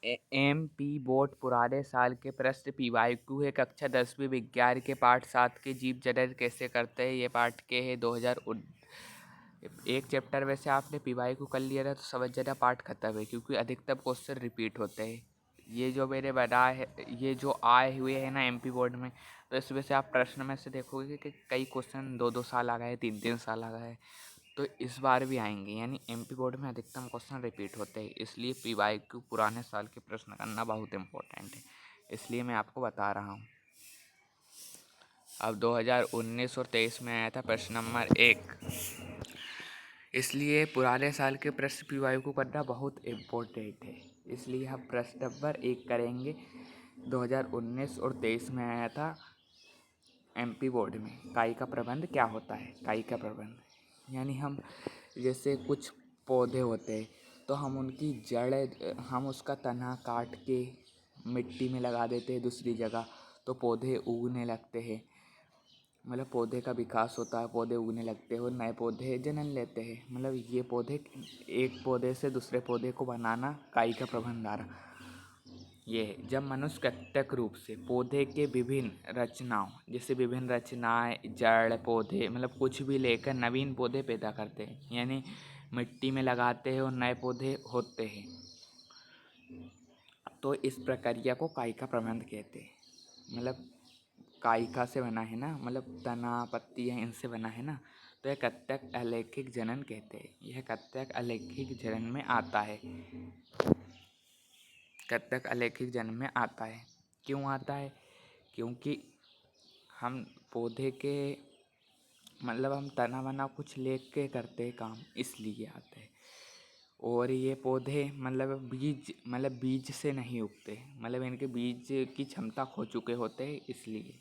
MP board पुराने साल के प्रश्न पीवाईक्यू है। कक्षा 10वीं विज्ञान के पाठ 7 के जीव जनन कैसे करते हैं, ये पाठ के है 2019। एक चैप्टर में से आपने पीवाईक्यू कर लिया ना तो समझ जाना पाठ खत्म है, क्योंकि अधिकतम क्वेश्चन रिपीट होते हैं। ये जो मैंने बनाया है, ये जो आए हुए हैं ना एमपी बोर्ड में, तो इसमें से आप प्रश्न में से देखोगे कि कई क्वेश्चन 2-2 साल आ गए, 3-3 साल आ गए, तो इस बार भी आएंगे। यानी एमपी बोर्ड में अधिकतम क्वेश्चन रिपीट होते हैं, इसलिए पीवाईक्यू पुराने साल के प्रश्न करना बहुत इम्पोर्टेंट है, इसलिए मैं आपको बता रहा हूँ। अब 2019 और 23 में आया था प्रश्न नंबर 1, इसलिए पुराने साल के प्रश्न पीवाईक्यू करना बहुत इम्पोर्टेंट है, इसलिए हम प्रश्न नंबर 1 करेंगे। 2019 और 23 में आया था एमपी बोर्ड में, काई का प्रबंध क्या होता है। काई का प्रबंध यानी हम जैसे कुछ पौधे होते हैं तो हम उनकी जड़, हम उसका तना काट के मिट्टी में लगा देते हैं दूसरी जगह, तो पौधे उगने लगते हैं। मतलब पौधे का विकास होता है, पौधे उगने लगते हैं और नए पौधे जन्म लेते हैं। मतलब ये पौधे, एक पौधे से दूसरे पौधे को बनाना काई का प्रबंध आ रहा। ये है जब मनुष्य प्रत्यक्ष रूप से पौधे के विभिन्न रचनाओं, जैसे विभिन्न रचनाएं, जड़, पौधे, मतलब कुछ भी लेकर नवीन पौधे पैदा करते हैं, यानी मिट्टी में लगाते हैं और नए पौधे होते हैं, तो इस प्रक्रिया को कायिका प्रबंध कहते हैं। मतलब कायिका से बना है ना, मतलब तना पत्तियाँ इनसे बना है ना, तो यह प्रत्यक्ष अलैंगिक जनन कहते हैं। यह प्रत्यक्ष अलैंगिक जनन में आता है। प्रत्यक्ष अलैंगिक जनन में आता है। क्यों आता है? क्योंकि हम पौधे के, मतलब हम तना वना कुछ लेके करते हैं काम, इसलिए आते हैं। और ये पौधे मतलब बीज से नहीं उगते, मतलब इनके बीज की क्षमता खो चुके होते हैं, इसलिए।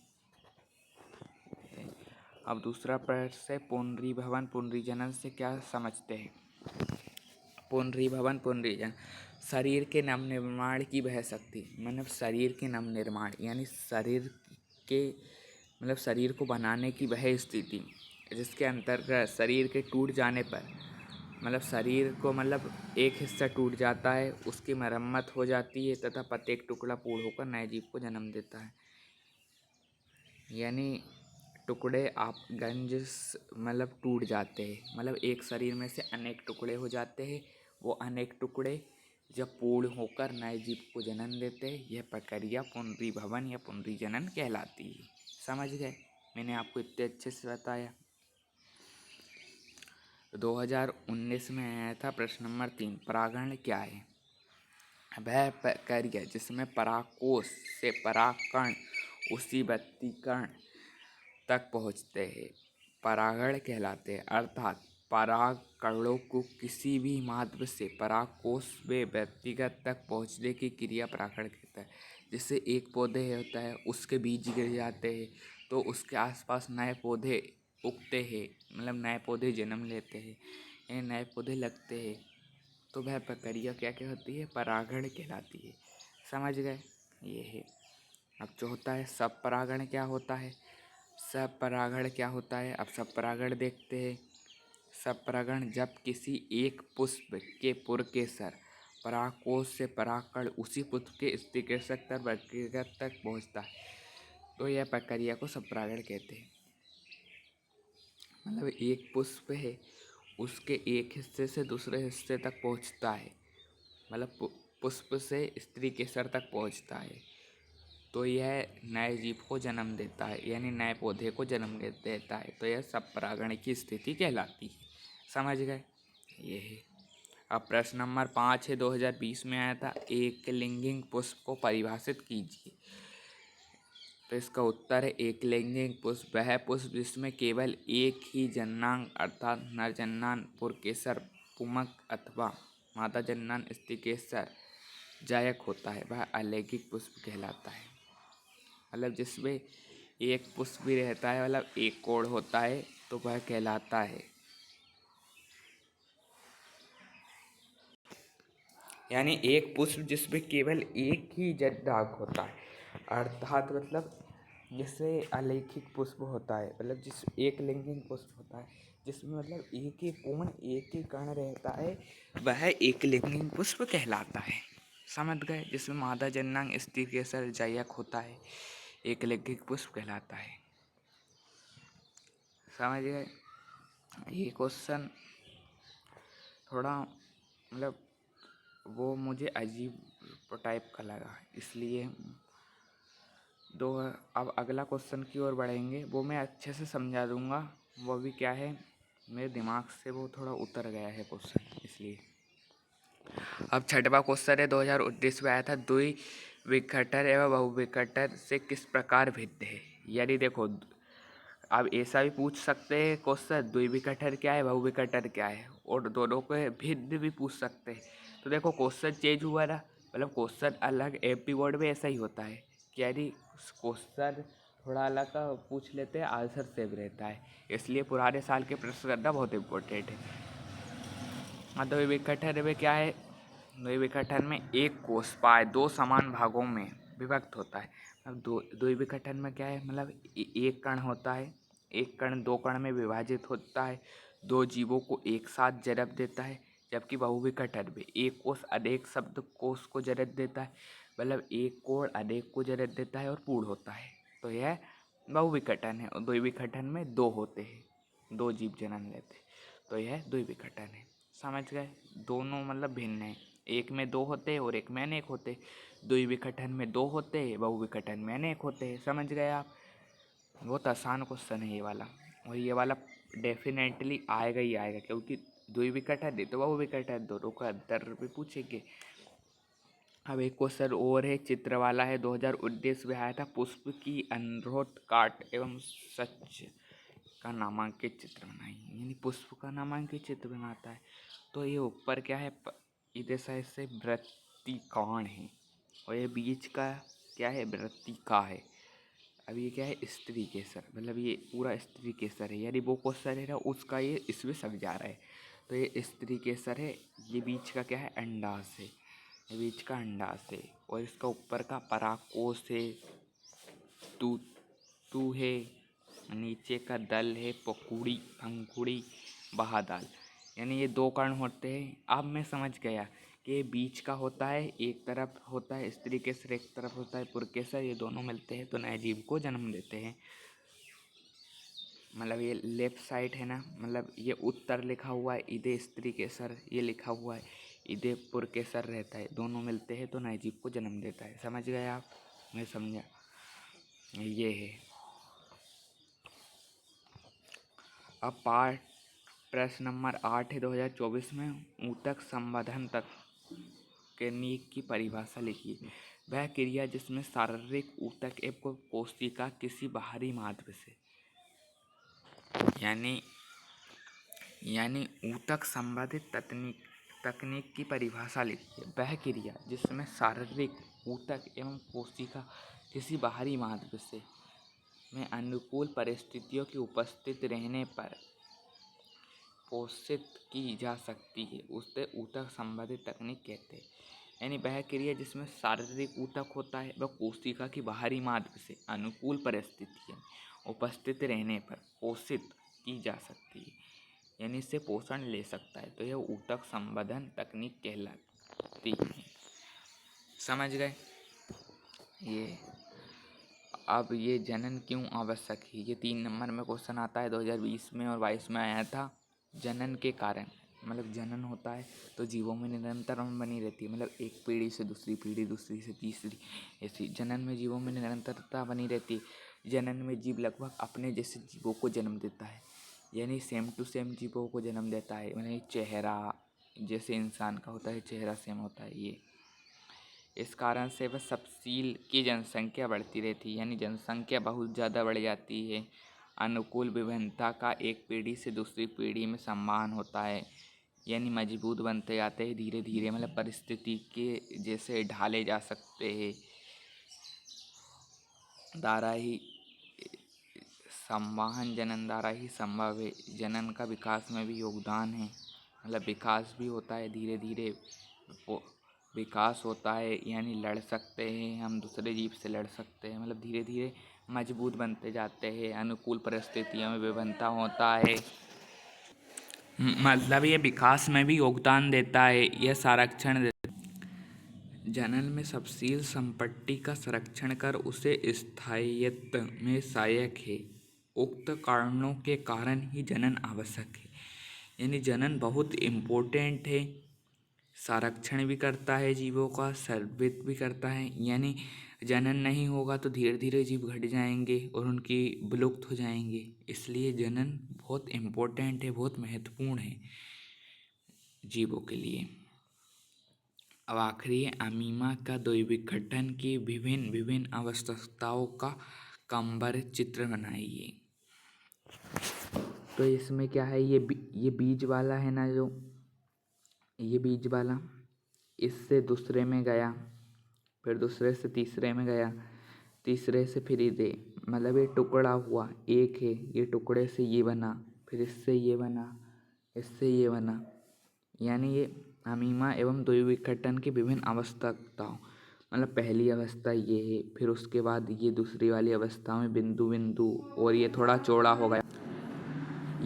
अब दूसरा प्रश्न है पुनरीभवन पुनरीजनन से क्या समझते हैं। पुनरीभवन पुनरीजन शरीर के नवनिर्माण की वह शक्ति, मतलब शरीर के नवनिर्माण यानी शरीर के, मतलब शरीर को बनाने की वह स्थिति जिसके अंतर्गत शरीर के टूट जाने पर, मतलब शरीर को, मतलब एक हिस्सा टूट जाता है, उसकी मरम्मत हो जाती है तथा प्रत्येक टुकड़ा पूर्ण होकर नए जीव को जन्म देता है। यानी टुकड़े आप गंज, मतलब टूट जाते हैं, मतलब एक शरीर में से अनेक टुकड़े हो जाते हैं, वो अनेक टुकड़े जब पूर्ण होकर नए जीव को जन्म देते हैं, यह प्रक्रिया पुनरीभवन या पुनरीजनन कहलाती है। समझ गए? मैंने आपको इतने अच्छे से बताया। 2019 में आया था प्रश्न नंबर 3, परागण क्या है। वह प्रक्रिया जिसमें परागकोश से परागकण उसी व्यक्तिकण तक पहुँचते हैं, परागण कहलाते हैं। अर्थात परागकणों को किसी भी माध्यम से परागकोश में व्यक्तिगत तक पहुँचने की क्रिया परागण कहता है। जैसे एक पौधे होता है, उसके बीज गिर जाते हैं तो उसके आसपास नए पौधे उगते हैं, मतलब नए पौधे जन्म लेते हैं, ये नए पौधे लगते हैं, तो वह प्रक्रिया क्या कहती है, परागण कहलाती है। समझ गए? ये है। अब जो होता है सब परागण क्या होता है। सब परागण क्या होता है, अब सब परागण देखते हैं। सब परागण जब किसी एक पुष्प के पुरकेसर परागकोश से परागकण उसी पुष्प के स्त्रीकेसर तक व्यक्तिगत तक पहुँचता है, तो यह प्रक्रिया को सब परागण कहते हैं। मतलब एक पुष्प है, उसके एक हिस्से से दूसरे हिस्से तक पहुँचता है, मतलब पुष्प से स्त्री केसर तक पहुँचता है, तो यह नए जीव को जन्म देता है, यानी नए पौधे को जन्म देता है, तो यह सब परागण की स्थिति कहलाती है। समझ गए? ये है। अब प्रश्न नंबर 5 है, 2020 में आया था, एक लिंगिक पुष्प को परिभाषित कीजिए। तो इसका उत्तर है एक लिंगिक पुष्प वह पुष्प जिसमें केवल एक ही जननांग अर्थात नर जननांग पुरकेसर पुमक अथवा मादा जननांग स्त्रीकेसर जायक होता है, वह अलैंगिक पुष्प कहलाता है। मतलब जिसमें एक पुष्प भी रहता है, मतलब एक कोण होता है, तो वह कहलाता है। यानी एक पुष्प जिसमें केवल एक ही जननांग होता है, अर्थात मतलब जैसे अलैंगिक पुष्प होता है, मतलब जिस एक लिंगिक पुष्प होता है जिसमें मतलब एक ही कोण एक ही कण रहता है, वह एक लिंगिक पुष्प कहलाता है। समझ गए। जिसमें मादा जननांग स्त्री केसर जायक होता है, एक लैंगिक पुष्प कहलाता है। समझ गए। ये क्वेश्चन थोड़ा मतलब वो मुझे अजीब टाइप का लगा, इसलिए दो। अब अगला क्वेश्चन की ओर बढ़ेंगे, वो मैं अच्छे से समझा दूंगा। वो भी क्या है, मेरे दिमाग से वो थोड़ा उतर गया है क्वेश्चन, इसलिए। अब छठवां क्वेश्चन है, 2019 में आया था, द्विविकटर एवं बहुविकटर से किस प्रकार भिन्न है। यानी देखो, अब ऐसा भी पूछ सकते हैं क्वेश्चन, द्विविकटर क्या है, बहुविकटर क्या है, और दोनों को भिन्न भी पूछ सकते हैं। तो देखो क्वेश्चन चेंज हुआ ना, मतलब क्वेश्चन अलग, एमपी बोर्ड में ऐसा ही होता है कि यानी क्वेश्चन थोड़ा अलग का पूछ लेते हैं, आंसर सेम रहता है, इसलिए पुराने साल के प्रश्न करना बहुत इम्पोर्टेंट है। द्विविकटन में क्या है, द्विविकटन में एक कोश पाए दो समान भागों में विभक्त होता है। अब द्विविकटन में क्या है, मतलब एक कण होता है, एक कण दो कण में विभाजित होता है, दो जीवों को एक साथ जन्म देता है। जबकि बहुविकटन में एक कोश अनेक शब्द कोश को जन्म देता है, मतलब एक कोण अनेक को जन्म देता है और पूर्ण होता है। तो यह बहुविकटन है। और द्विविकटन में दो होते हैं, दो जीव जन्म लेते हैं, तो यह द्विविकटन है। समझ गए। दोनों मतलब भिन्न है, एक में दो होते हैं और एक में अनेक होते हैं। द्विविकटन में दो होते हैं, बहुविकटन में अनेक होते हैं। समझ गए आप। बहुत आसान क्वेश्चन है ये वाला, और ये वाला डेफिनेटली आएगा ही आएगा, क्योंकि द्विविकटन है तो बहुविकटन, दोनों का अंतर भी पूछेंगे। अब एक क्वेश्चन और है, चित्र वाला है, 2019 में आया था, पुष्प की अनुरोध काट एवं सच का नामांकित चित्र बनाइए। यानी पुष्प का नामांकित चित्र बनाता है। तो ये ऊपर क्या है, इधर साइड से वृत्तिकोण है, और ये बीच का क्या है, वृत्तिका है। अब ये क्या है, स्त्री केसर, मतलब ये पूरा स्त्री केसर है। यानी वो क्वेश्चन है ना, उसका ये इसमें समझा रहा है। तो ये स्त्री केसर है, ये बीच का क्या है, अंडाश है, ये बीच का अंडाश है, और इसका ऊपर का परागकोश है, तू है, नीचे का दल है, पकुड़ी अंकुड़ी बहादाल। यानी ये दो कर्ण होते हैं। अब मैं समझ गया कि ये बीच का होता है, एक तरफ होता है स्त्री केसर, एक तरफ होता है पुरकेसर, ये दोनों मिलते हैं तो नए जीव को जन्म देते हैं। मतलब ये लेफ्ट साइड है ना, मतलब ये उत्तर लिखा हुआ है, इधे स्त्री केसर ये लिखा हुआ है, इधे पुरकेसर रहता है, दोनों मिलते हैं तो नए जीव को जन्म देता है। समझ गए आप। मैं समझा, ये है। अब पार्ट प्रश्न नंबर 8 है, 2024 में, ऊतक संवर्धन तकनीक की परिभाषा लिखिए। वह क्रिया जिसमें शारीरिक ऊतक एवं कोशिका किसी बाहरी माध्यम से, यानी ऊतक संवर्धित तकनीक की परिभाषा लिखिए। वह क्रिया जिसमें शारीरिक ऊतक एवं कोशिका किसी बाहरी माध्यम से में अनुकूल परिस्थितियों की उपस्थित रहने पर पोषित की जा सकती है, उसे ऊतक संवर्धित तकनीक कहते हैं। यानी वह क्रिया जिसमें शारीरिक ऊतक होता है वह कोशिका की बाहरी माध्यम से अनुकूल परिस्थितियाँ उपस्थित रहने पर पोषित की जा सकती है, यानी इससे पोषण ले सकता है, तो यह ऊतक संवर्धन तकनीक कहलाती है। समझ गए ये। अब ये जनन क्यों आवश्यक है, ये 3 नंबर में क्वेश्चन आता है, 2020 में और 22 में आया था। जनन के कारण, मतलब जनन होता है तो जीवों में निरंतर बनी रहती है, मतलब एक पीढ़ी से दूसरी पीढ़ी, दूसरी से तीसरी, ऐसी जनन में जीवों में निरंतरता बनी रहती है। जनन में जीव लगभग अपने जैसे जीवों को जन्म देता है, यानी सेम टू सेम जीवों को जन्म देता है। यानी चेहरा जैसे इंसान का होता है, चेहरा सेम होता है। ये इस कारण से वह सबसील की जनसंख्या बढ़ती रहती है, यानी जनसंख्या बहुत ज़्यादा बढ़ जाती है। अनुकूल विभिन्नता का एक पीढ़ी से दूसरी पीढ़ी में सम्मान होता है, यानी मजबूत बनते जाते हैं धीरे धीरे, मतलब परिस्थिति के जैसे ढाले जा सकते हैं। द्वारा ही संवाहन जनन द्वारा ही संभव है। जनन का विकास में भी योगदान है, मतलब विकास भी होता है धीरे धीरे, विकास होता है, यानी लड़ सकते हैं हम, दूसरे जीव से लड़ सकते हैं, मतलब धीरे धीरे मजबूत बनते जाते हैं। अनुकूल परिस्थितियों में विभिन्नता होता है, मतलब ये विकास में भी योगदान देता है, यह संरक्षण जनन में सृजनशील संपत्ति का संरक्षण कर उसे स्थायित्व में सहायक है। उक्त कारणों के कारण ही जनन आवश्यक है। यानी जनन बहुत इम्पोर्टेंट है, संरक्षण भी करता है जीवों का, संरक्षित भी करता है। यानी जनन नहीं होगा तो धीरे धीरे जीव घट जाएंगे और उनकी विलुप्त हो जाएंगे। इसलिए जनन बहुत इम्पोर्टेंट है, बहुत महत्वपूर्ण है जीवों के लिए। अब आखिरी है अमीमा का द्विविघटन की विभिन्न विभिन्न आवश्यकताओं का क्रमबद्ध चित्र बनाइए। तो इसमें क्या है, ये बीज वाला है ना, जो ये बीज वाला इससे दूसरे में गया, फिर दूसरे से तीसरे में गया, तीसरे से फिर ये मतलब ये टुकड़ा हुआ, एक है, ये टुकड़े से ये बना, फिर इससे ये बना, इससे ये बना। यानी ये अमीमा एवं द्विविघटन की विभिन्न अवस्थाओं, मतलब पहली अवस्था ये है, फिर उसके बाद ये दूसरी वाली अवस्था में बिंदु बिंदु, और ये थोड़ा चौड़ा हो गया,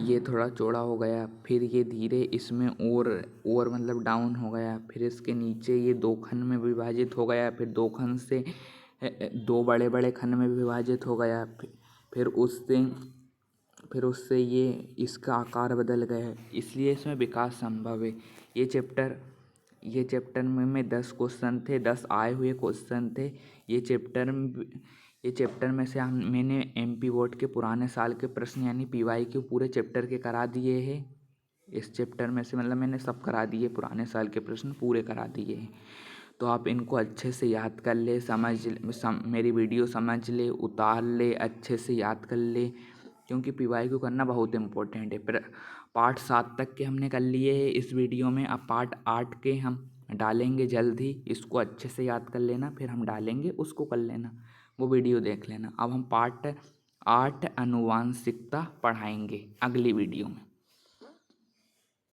ये थोड़ा चौड़ा हो गया, फिर ये धीरे इसमें और मतलब डाउन हो गया, फिर इसके नीचे ये दो खंड में विभाजित हो गया, फिर दो खंड से दो बड़े बड़े खंड में विभाजित हो गया, फिर उससे ये इसका आकार बदल गया। इसलिए इसमें विकास संभव है। ये चैप्टर में 10 क्वेश्चन थे, 10 आए हुए क्वेश्चन थे। ये चैप्टर में से मैंने MP बोर्ड के पुराने साल के प्रश्न यानी PYQ पूरे चैप्टर के करा दिए हैं। इस चैप्टर में से मतलब मैंने सब करा दिए, पुराने साल के प्रश्न पूरे करा दिए हैं। तो आप इनको अच्छे से याद कर ले, मेरी वीडियो समझ ले, उतार ले, अच्छे से याद कर ले, क्योंकि PYQ करना बहुत इम्पोर्टेंट है। पार्ट 7 तक के हमने कर लिए हैं इस वीडियो में। अब पार्ट 8 के हम डालेंगे जल्द ही। इसको अच्छे से याद कर लेना, फिर हम डालेंगे, उसको कर लेना, वो वीडियो देख लेना। अब हम पार्ट 8 आनुवांशिकता पढ़ाएंगे अगली वीडियो में।